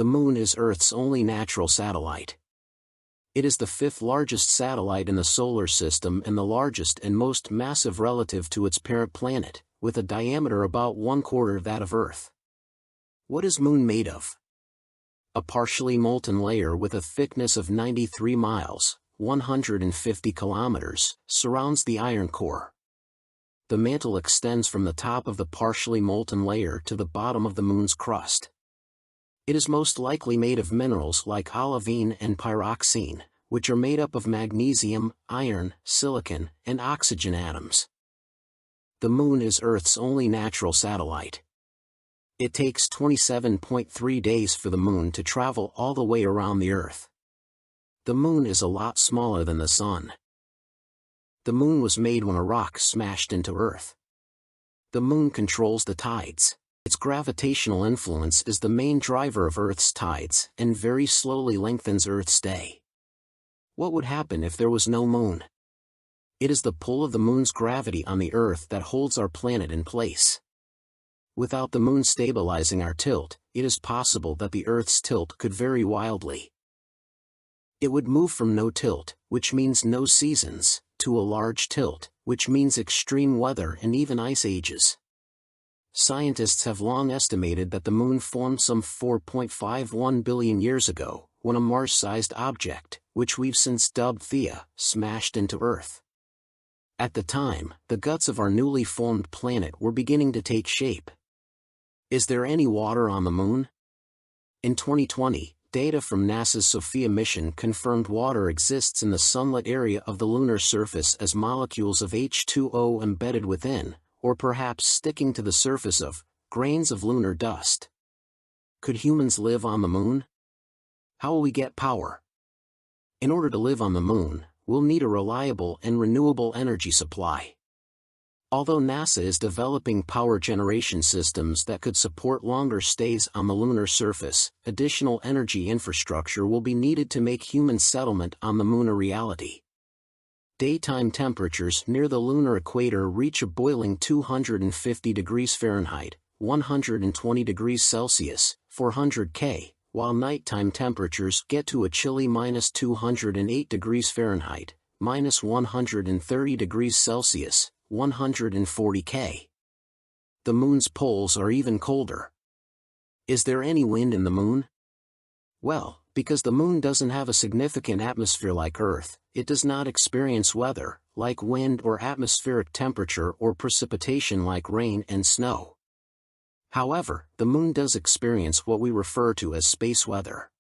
The Moon is Earth's only natural satellite. It is the fifth largest satellite in the solar system and the largest and most massive relative to its parent planet, with a diameter about 1/4 that of Earth. What is Moon made of? A partially molten layer with a thickness of 93 miles, 150 kilometers, surrounds the iron core. The mantle extends from the top of the partially molten layer to the bottom of the Moon's crust. It is most likely made of minerals like olivine and pyroxene, which are made up of magnesium, iron, silicon, and oxygen atoms. The Moon is Earth's only natural satellite. It takes 27.3 days for the Moon to travel all the way around the Earth. The Moon is a lot smaller than the Sun. The Moon was made when a rock smashed into Earth. The Moon controls the tides. Its gravitational influence is the main driver of Earth's tides and very slowly lengthens Earth's day. What would happen if there was no Moon? It is the pull of the Moon's gravity on the Earth that holds our planet in place. Without the Moon stabilizing our tilt, it is possible that the Earth's tilt could vary wildly. It would move from no tilt, which means no seasons, to a large tilt, which means extreme weather and even ice ages. Scientists have long estimated that the Moon formed some 4.51 billion years ago, when a Mars-sized object, which we've since dubbed Theia, smashed into Earth. At the time, the guts of our newly formed planet were beginning to take shape. Is there any water on the Moon? In 2020, data from NASA's SOFIA mission confirmed water exists in the sunlit area of the lunar surface as molecules of H2O embedded within, or perhaps sticking to the surface of, grains of lunar dust. Could humans live on the Moon? How will we get power? In order to live on the Moon, we'll need a reliable and renewable energy supply. Although NASA is developing power generation systems that could support longer stays on the lunar surface, additional energy infrastructure will be needed to make human settlement on the Moon a reality. Daytime temperatures near the lunar equator reach a boiling 250 degrees Fahrenheit, 120 degrees Celsius, 400 K, while nighttime temperatures get to a chilly -208 degrees Fahrenheit, -130 degrees Celsius, 140 K. The Moon's poles are even colder. Is there any wind in the Moon? Well, because the Moon doesn't have a significant atmosphere like Earth, it does not experience weather, like wind or atmospheric temperature or precipitation like rain and snow. However, the Moon does experience what we refer to as space weather.